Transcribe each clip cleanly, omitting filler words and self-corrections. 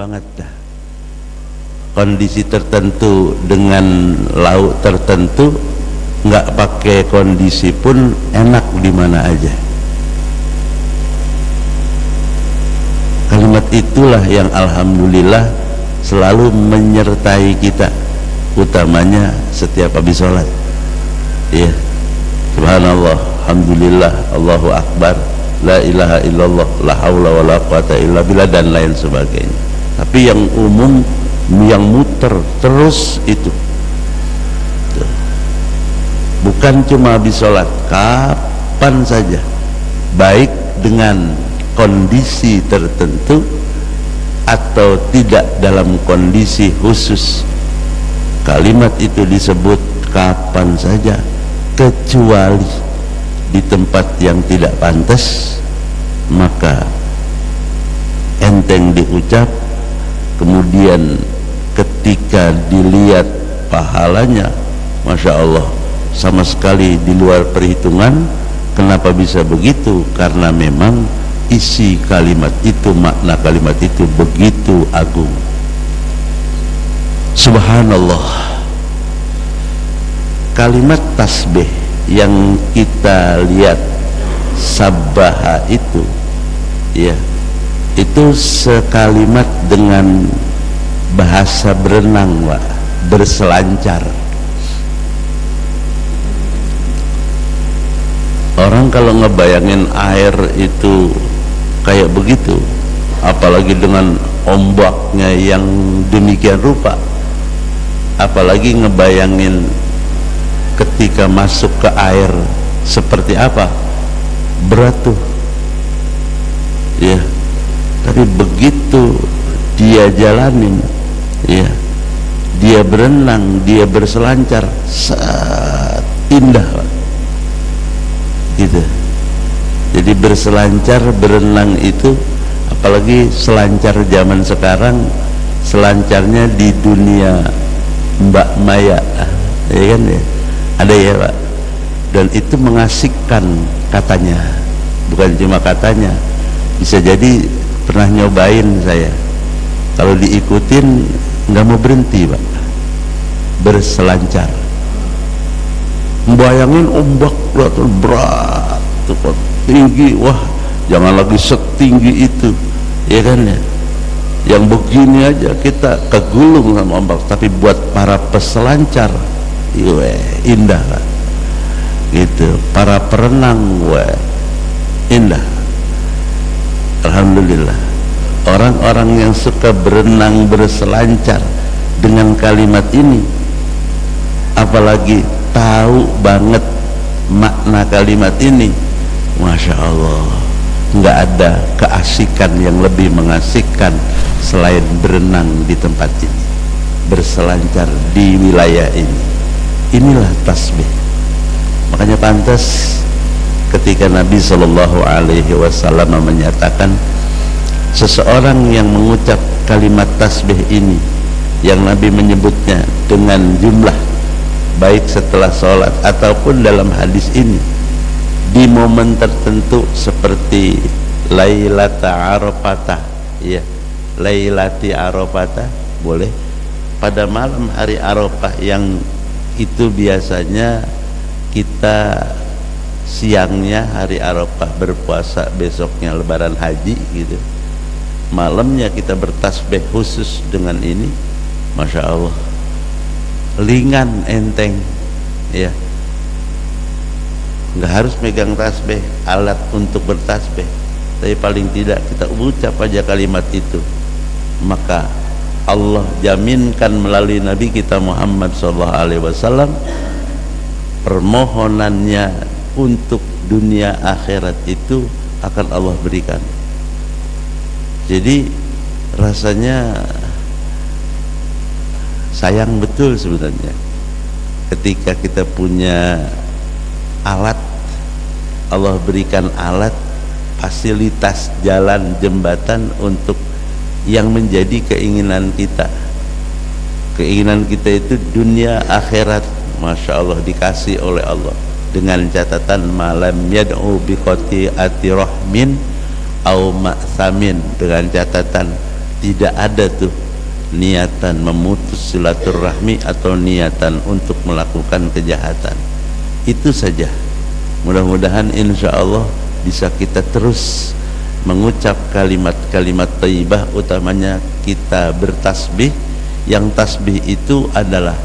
banget dah. Kondisi tertentu dengan lauk tertentu, nggak pakai kondisi pun enak di mana aja. Kalimat itulah yang alhamdulillah selalu menyertai kita, utamanya setiap habis sholat. Ya, subhanallah, alhamdulillah, Allahu akbar, la ilaha illallah, la haula wa la quwata illa billah, dan lain sebagainya. Tapi yang umum, yang muter terus itu, bukan cuma habis sholat, kapan saja, baik dengan kondisi tertentu atau tidak dalam kondisi khusus, kalimat itu disebut kapan saja, kecuali di tempat yang tidak pantas, maka enteng diucap. Kemudian ketika dilihat pahalanya, Masya Allah, sama sekali di luar perhitungan. Kenapa bisa begitu? Karena memang isi kalimat itu, makna kalimat itu begitu agung. Subhanallah, kalimat tasbih yang kita lihat sabbaha itu, ya, itu sekalimat dengan bahasa berenang, Pak, berselancar. Orang kalau ngebayangin air itu kayak begitu, apalagi dengan ombaknya yang demikian rupa, apalagi ngebayangin ketika masuk ke air seperti apa, berat tuh, ya. Tapi begitu dia jalanin, ya, dia berenang, dia berselancar, sangat indah, Pak. Gitu. Jadi berselancar, berenang itu, apalagi selancar zaman sekarang, selancarnya di dunia Mbak Maya, ya kan, ya, ada ya, Pak. Dan itu mengasihkan katanya, bukan cuma katanya, bisa jadi pernah nyobain saya. Kalau diikutin nggak mau berhenti, Pak, berselancar. Bayangin ombak berat, tinggi, wah, jangan lagi setinggi itu, ya kan, ya. Yang begini aja kita kegulung sama ombak, tapi buat para peselancar, indah, Pak. Gitu. Para perenang, indah. Alhamdulillah, orang-orang yang suka berenang, berselancar dengan kalimat ini, apalagi tahu banget makna kalimat ini, Masya Allah, nggak ada keasikan yang lebih mengasihkan selain berenang di tempat ini, berselancar di wilayah ini. Inilah tasbih. Makanya pantas ketika Nabi Shallallahu Alaihi Wasallam menyatakan, seseorang yang mengucap kalimat tasbih ini, yang Nabi menyebutnya dengan jumlah, baik setelah sholat ataupun dalam hadis ini, di momen tertentu seperti Lailata Arafah, ya, Lailati Arafah, boleh pada malam hari Arafah, yang itu biasanya kita siangnya hari Arafah berpuasa, besoknya lebaran haji gitu, malamnya kita bertasbih khusus dengan ini, Masya Allah, ringan, enteng, ya. Nggak harus megang tasbih, alat untuk bertasbih, tapi paling tidak kita ucap aja kalimat itu, maka Allah jaminkan melalui Nabi kita Muhammad SAW, permohonannya untuk dunia akhirat itu akan Allah berikan. Jadi rasanya sayang betul sebenarnya ketika kita punya alat, Allah berikan alat, fasilitas, jalan, jembatan untuk yang menjadi keinginan kita. Keinginan kita itu dunia akhirat, Masya Allah, dikasih oleh Allah dengan catatan malam yad'u bi qati'ati rahmin au ma'samin, dengan catatan Tidak ada tuh niatan memutus silaturahmi atau niatan untuk melakukan kejahatan. Itu saja. Mudah-mudahan insya Allah bisa kita terus mengucap kalimat-kalimat thayyibah, utamanya kita bertasbih. Yang tasbih itu adalah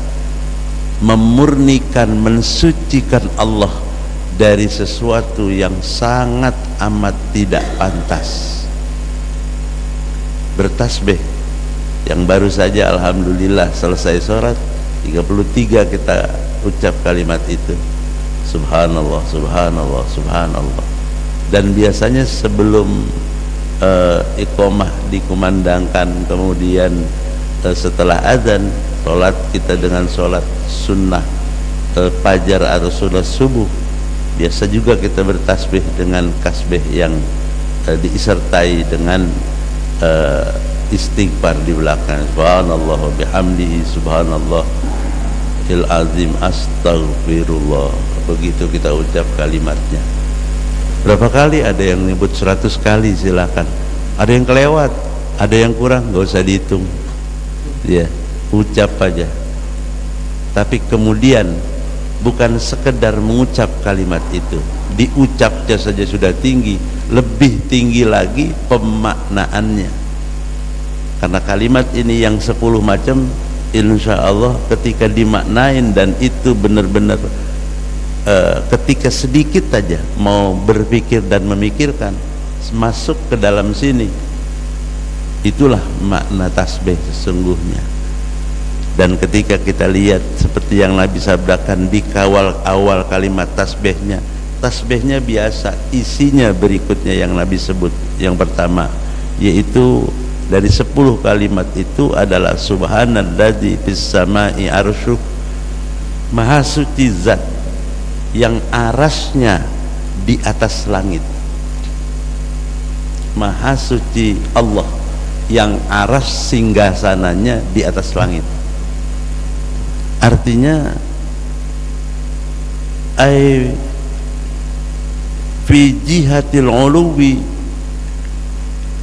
memurnikan, mensucikan Allah dari sesuatu yang sangat amat tidak pantas. Bertasbih yang baru saja alhamdulillah selesai sholat 33 kita ucap kalimat itu, subhanallah, subhanallah, subhanallah. Dan biasanya sebelum iqamah dikumandangkan, kemudian setelah azan sholat kita dengan sholat sunnah fajar atau sunnah subuh, biasa juga kita bertasbih dengan tasbih yang disertai dengan istighfar di belakang, subhanallah wa bihamdihi subhanallah il azim astaghfirullah. Begitu kita ucap kalimatnya. Berapa kali? Ada yang nyebut 100 kali, silakan. Ada yang kelewat, ada yang kurang, nggak usah dihitung ya, ucap aja. Tapi kemudian bukan sekedar mengucap kalimat itu, diucapnya saja sudah tinggi, lebih tinggi lagi pemaknaannya. Karena kalimat ini yang 10 macam, insya Allah ketika dimaknain dan itu benar-benar ketika sedikit saja mau berpikir dan memikirkan, masuk ke dalam sini, itulah makna tasbih sesungguhnya. Dan ketika kita lihat seperti yang Nabi sabdakan di awal kalimat tasbihnya, tasbihnya biasa, isinya berikutnya yang Nabi sebut. Yang pertama yaitu dari 10 kalimat itu adalah subhanalladzi fis samai arsyuh, maha suci zat yang arasnya di atas langit. Maha suci Allah yang aras singgasananya di atas langit. Artinya ai fi jihatil uluwi,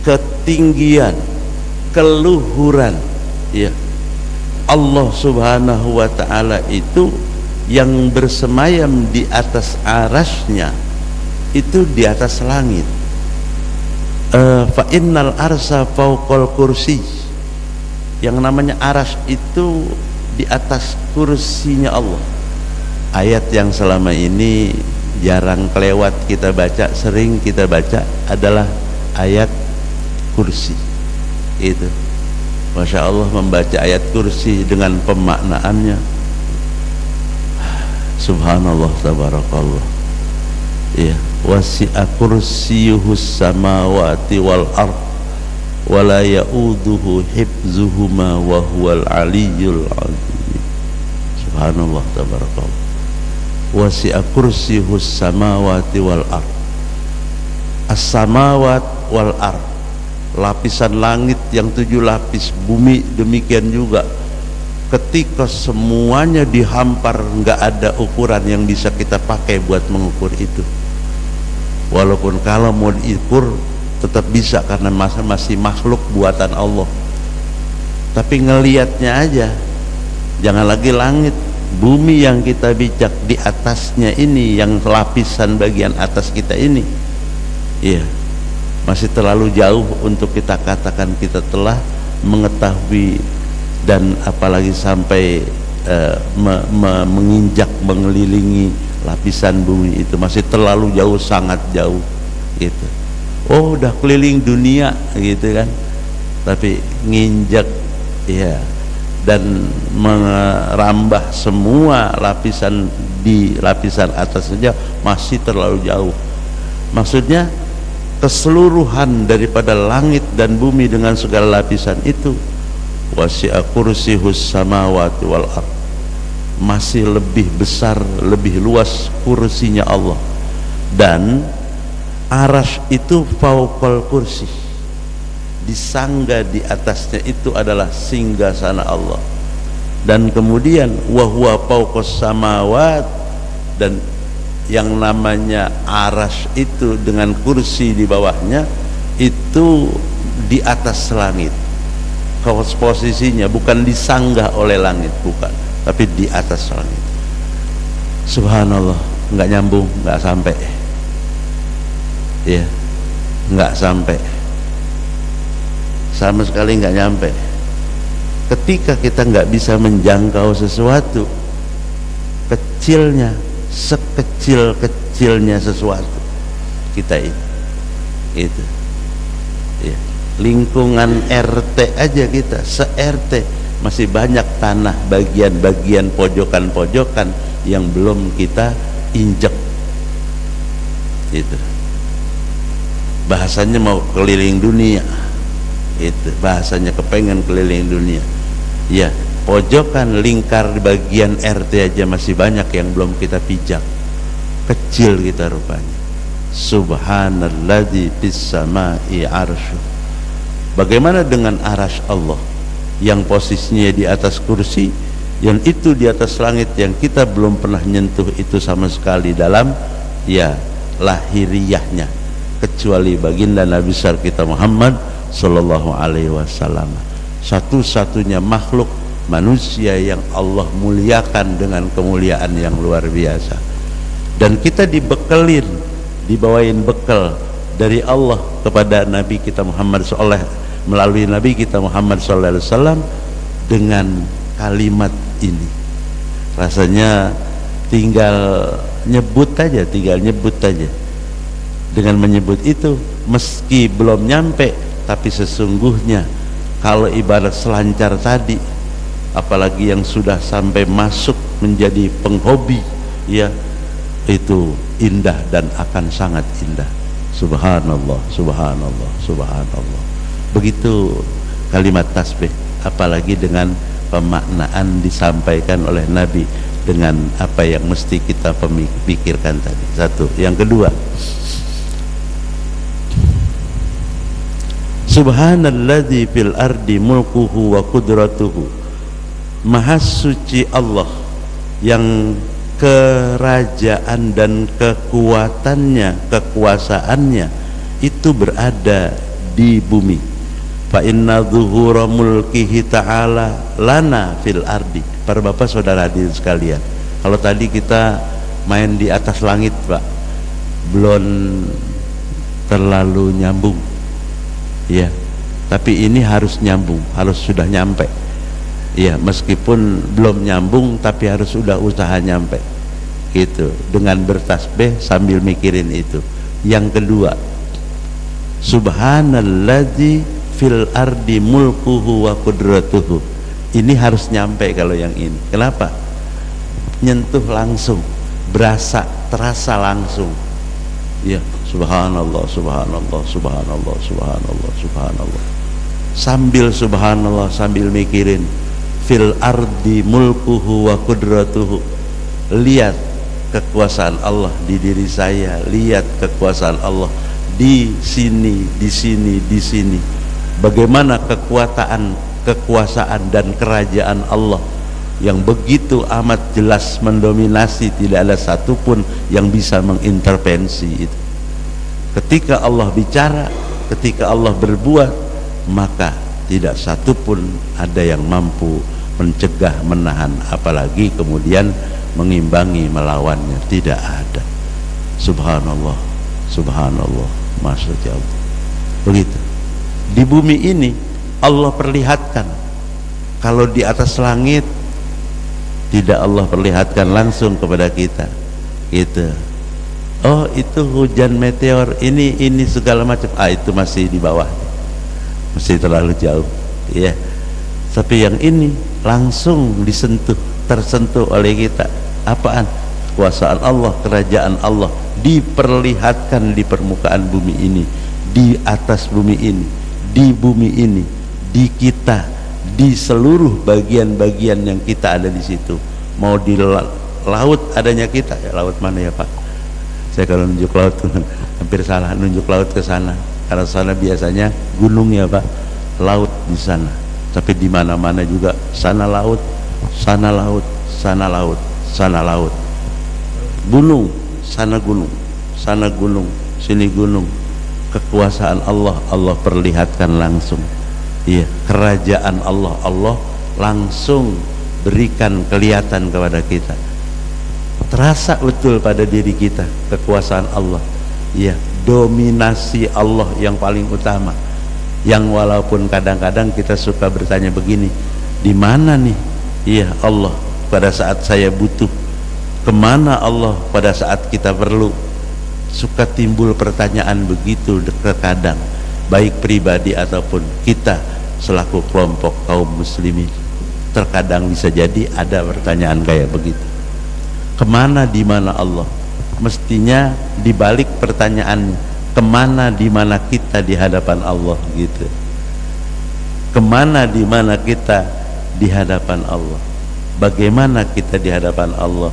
ketinggian, keluhuran ya. Allah subhanahu wa ta'ala itu yang bersemayam di atas arasnya, itu di atas langit. Fa innal arsa fauqal kursi, yang namanya aras itu di atas kursinya Allah. Ayat yang selama ini jarang kelewat kita baca, sering kita baca adalah ayat kursi itu. Masya Allah, membaca ayat kursi dengan pemaknaannya, subhanallah, tabarakallah ya. Wasi'a kursiyuhus samawati wal ard wala ya'uduhu hifzuhuma wa huwal aliyyul azim. Subhanallah, tabarakallah. Wasi'a kursiyuhus samawati wal ard. As-samawat wal ard, lapisan langit yang 7 lapis, bumi demikian juga. Ketika semuanya dihampar, nggak ada ukuran yang bisa kita pakai buat mengukur itu. Walaupun kalau mau diukur tetap bisa karena masih makhluk buatan Allah. Tapi ngelihatnya aja, jangan lagi langit, bumi yang kita bijak di atasnya ini, yang lapisan bagian atas kita ini, iya, masih terlalu jauh untuk kita katakan kita telah mengetahui, dan apalagi sampai menginjak, mengelilingi lapisan bumi itu, masih terlalu jauh, sangat jauh gitu. Oh, udah keliling dunia gitu kan, tapi nginjak ya dan merambah semua lapisan di lapisan atas saja masih terlalu jauh. Maksudnya keseluruhan daripada langit dan bumi dengan segala lapisan itu, wasi'a kursihus samawati wal ard, masih lebih besar, lebih luas kursinya Allah. Dan arasy itu fauqal kursi, disangga di atasnya itu adalah singgasana Allah. Dan kemudian wa huwa fauqas samawat, dan yang namanya arasy itu dengan kursi di bawahnya itu di atas langit. posisinya bukan disanggah oleh langit, bukan, tapi di atas langit. Subhanallah, nggak nyambung, nggak sampai, ya, nggak sampai, sama sekali nggak nyampe. Ketika kita nggak bisa menjangkau sesuatu, kecilnya, sekecil-kecilnya sesuatu kita itu, ya. Lingkungan RT aja kita, se-RT masih banyak tanah bagian-bagian pojokan-pojokan yang belum kita injek. Itu bahasanya mau keliling dunia, itu bahasanya kepengen keliling dunia. Ya, pojokan lingkar di bagian RT aja masih banyak yang belum kita pijak. Kecil kita rupanya. Subhanalladzi fis samai arsy. Bagaimana dengan arasy Allah yang posisinya di atas kursi, yang itu di atas langit, yang kita belum pernah nyentuh itu sama sekali dalam ya lahiriahnya, kecuali baginda Nabi besar kita Muhammad sallallahu alaihi wasallam, satu-satunya makhluk manusia yang Allah muliakan dengan kemuliaan yang luar biasa. Dan kita dibekelin, dibawain bekal dari Allah kepada Nabi kita Muhammad melalui Nabi kita Muhammad sallallahu alaihi wasallam dengan kalimat ini. Rasanya tinggal nyebut aja. Dengan menyebut itu, meski belum nyampe, tapi sesungguhnya kalau ibarat selancar tadi, apalagi yang sudah sampai masuk menjadi penghobi, ya, itu indah dan akan sangat indah. Subhanallah, subhanallah, subhanallah. Begitu kalimat tasbih, apalagi dengan pemaknaan disampaikan oleh Nabi dengan apa yang mesti kita pikirkan tadi. Satu. Yang kedua, subhanalladzi fil ardi mulkuhu wa qudratuhu. Maha suci Allah yang kerajaan dan kekuatannya, kekuasaannya itu berada di bumi. Fa inna zuhura mulkihi ta'ala lana fil ardi. Para bapak saudara hadirin sekalian, kalau tadi kita main di atas langit, Pak, belum terlalu nyambung, ya, tapi ini harus nyambung, harus sudah nyampe, ya, meskipun belum nyambung tapi harus sudah usaha nyampe, gitu, dengan bertasbih sambil mikirin itu. Yang kedua, subhanalladzi fil ardi mulkuhu wa qudratuhu. Ini harus nyampe kalau yang ini. Kenapa? Nyentuh langsung, berasa, terasa langsung. Ya, subhanallah, subhanallah, subhanallah, subhanallah, subhanallah. Sambil subhanallah, sambil mikirin fil ardi mulkuhu wa qudratuhu. Lihat kekuasaan Allah di diri saya, lihat kekuasaan Allah di sini, di sini, di sini. Bagaimana kekuasaan dan kerajaan Allah yang begitu amat jelas mendominasi, tidak ada satupun yang bisa mengintervensi itu. Ketika Allah bicara, ketika Allah berbuat, maka tidak satupun ada yang mampu mencegah, menahan, apalagi kemudian mengimbangi, melawannya. Tidak ada. Subhanallah, subhanallah, maksudnya Allah. Begitu. Di bumi ini Allah perlihatkan. Kalau di atas langit tidak Allah perlihatkan langsung kepada kita, gitu. Oh, itu hujan meteor, ini segala macam. Itu masih di bawah, masih terlalu jauh, ya. Tapi yang ini langsung disentuh, tersentuh oleh kita. Apaan? Kekuasaan Allah, kerajaan Allah diperlihatkan di permukaan bumi ini, di atas bumi ini, di bumi ini, di kita, di seluruh bagian-bagian yang kita ada di situ. Mau di laut adanya kita, ya, laut mana ya Pak? Saya kalau nunjuk laut hampir salah, nunjuk laut ke sana, karena sana biasanya gunung ya Pak, laut di sana. Tapi di mana-mana juga sana laut, sana laut, sana laut, sana laut, gunung, sana gunung, sana gunung, sini gunung. Kekuasaan Allah, Allah perlihatkan langsung. Iya, kerajaan Allah, Allah langsung berikan kelihatan kepada kita, terasa betul pada diri kita kekuasaan Allah. Iya, dominasi Allah yang paling utama, yang walaupun kadang-kadang kita suka bertanya begini, di mana nih iya Allah pada saat saya butuh, kemana Allah pada saat kita perlu? Suka timbul pertanyaan begitu terkadang, baik pribadi ataupun kita selaku kelompok kaum muslimin. Terkadang bisa jadi ada pertanyaan kayak begitu, kemana di mana Allah? Mestinya dibalik pertanyaan, kemana di mana kita di hadapan Allah gitu. Kemana di mana kita di hadapan Allah? Bagaimana kita di hadapan Allah?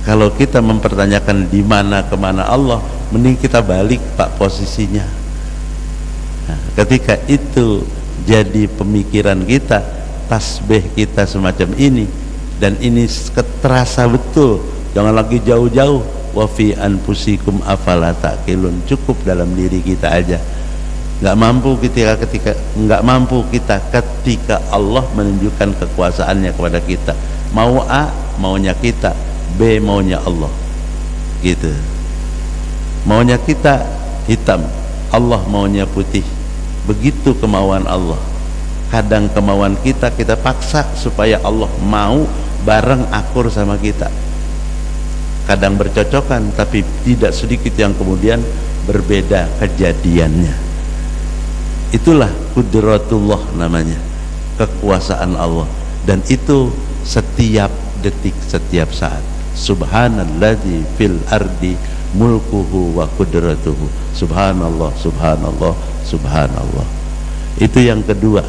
Kalau kita mempertanyakan di mana kemana Allah, mending kita balik Pak posisinya. Nah, ketika itu jadi pemikiran kita, tasbih kita semacam ini, dan ini terasa betul, jangan lagi jauh-jauh. Wa fi anfusikum afala taqilun, cukup dalam diri kita aja. Nggak mampu kita ketika Allah menunjukkan kekuasaannya kepada kita, mau A maunya kita, B maunya Allah gitu. Maunya kita hitam, Allah maunya putih, begitu kemauan Allah. Kadang kemauan kita paksa supaya Allah mau bareng akur sama kita. Kadang bercocokan, tapi tidak sedikit yang kemudian berbeda kejadiannya. Itulah qudratullah namanya, kekuasaan Allah, dan itu setiap detik, setiap saat. Subhanalladzi fil ardi mulkuhu wa qudratuhu. Subhanallah, subhanallah, subhanallah. Itu yang kedua,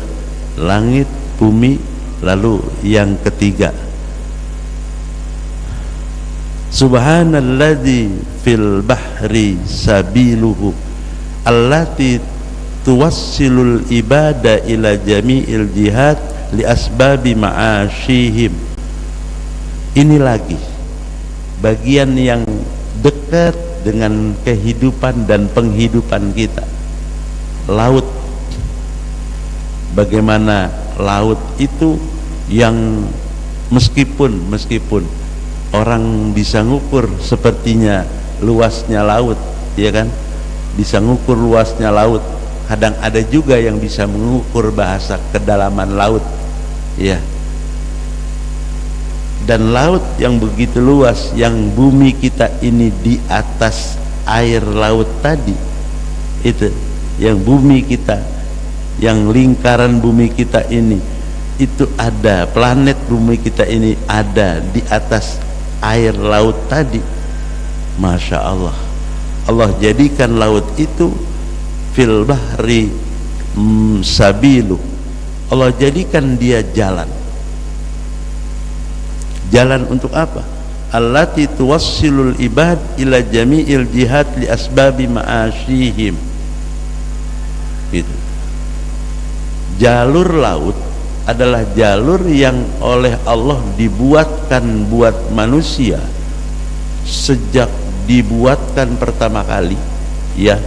langit, bumi. Lalu yang ketiga, subhanalladzi fil bahri sabiluhu allati tuwassilul ibada ila jami'il jihad li asbabi ma'ashihim. Ini lagi bagian yang dekat dengan kehidupan dan penghidupan kita. Laut, bagaimana laut itu yang meskipun orang bisa ngukur sepertinya luasnya laut, ya kan, bisa ngukur luasnya laut. Kadang ada juga yang bisa mengukur bahasa kedalaman laut, ya. Dan laut yang begitu luas, yang bumi kita ini di atas air laut tadi, itu yang bumi kita, yang lingkaran bumi kita ini, itu ada planet bumi kita ini ada di atas air laut tadi. Masya Allah, Allah jadikan laut itu fil bahri sabilu, Allah jadikan dia jalan. Jalan untuk apa? Allati tuwassilul ibad ila jami'il jihad li asbabi ma'ashihim. Gitu. Jalur laut adalah jalur yang oleh Allah dibuatkan buat manusia sejak dibuatkan pertama kali, ya.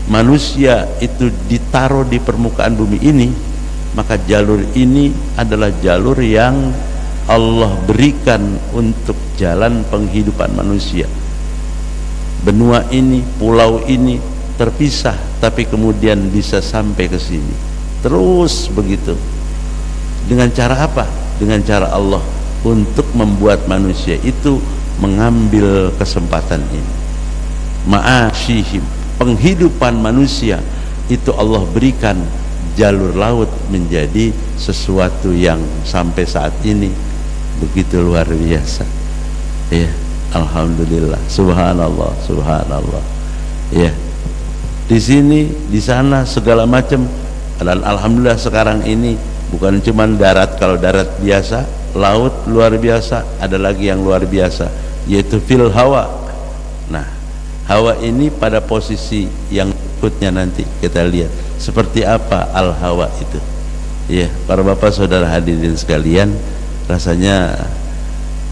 Manusia itu ditaruh di permukaan bumi ini, maka jalur ini adalah jalur yang Allah berikan untuk jalan penghidupan manusia. Benua ini, pulau ini terpisah, tapi kemudian bisa sampai ke sini. Terus begitu. Dengan cara apa? Dengan cara Allah untuk membuat manusia itu mengambil kesempatan ini. Ma'ashihim, penghidupan manusia itu Allah berikan jalur laut menjadi sesuatu yang sampai saat ini begitu luar biasa, ya. Alhamdulillah, subhanallah, subhanallah, ya. Di sini, di sana segala macam, dan alhamdulillah sekarang ini bukan cuma darat. Kalau darat biasa, laut luar biasa, ada lagi yang luar biasa, yaitu fil hawa. Nah, hawa ini pada posisi yang berikutnya nanti kita lihat seperti apa al hawa itu, ya. Para bapak saudara hadirin sekalian, rasanya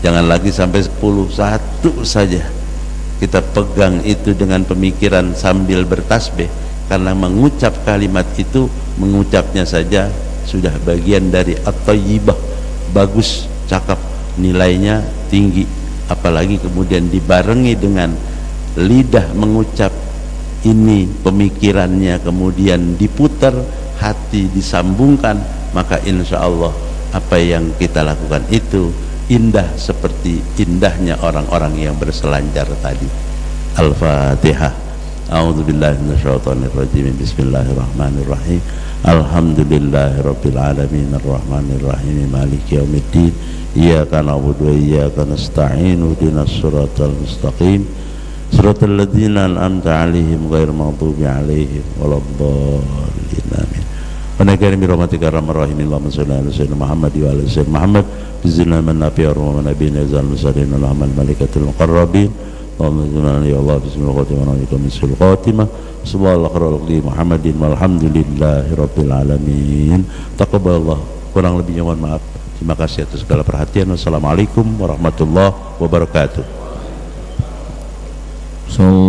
jangan lagi sampai 10, satu saja kita pegang itu dengan pemikiran sambil bertasbih, karena mengucap kalimat itu, mengucapnya saja sudah bagian dari at-thayyibah, bagus, cakap, nilainya tinggi, apalagi kemudian dibarengi dengan lidah mengucap ini, pemikirannya kemudian diputar, hati disambungkan, maka insya Allah apa yang kita lakukan itu indah seperti indahnya orang-orang yang berselancar tadi. Al-Fatihah. A'udzubillahi minasyaitonirrajim. Bismillahirrahmanirrahim. Alhamdulillahirabbil alamin arrahmanir rahim maliki yaumiddin. Iyyaka na'budu wa iyyaka nasta'in. Ihdinas siratal mustaqim. Siratal ladzina an'amta 'alaihim ghairil maghdubi 'alaihim waladdallin. Amin. Wa nakarim bi rahmatika arhamar rahimin. Allahumma shalli ala sayyidina Muhammad wa ala sayyidina Muhammad. Bizilna man nabiyyir wa nabiyina zal mursalin wa al malaikatul muqarrabin. Allahumma ya Allah bismillahir rahmanir rahim. Misul khatimah. Subhanallah Muhammadin walhamdulillahi rabbil alamin. Taqabbalallah. Kurang lebihnya mohon maaf. Terima kasih atas segala perhatian. Wassalamualaikum warahmatullahi wabarakatuh.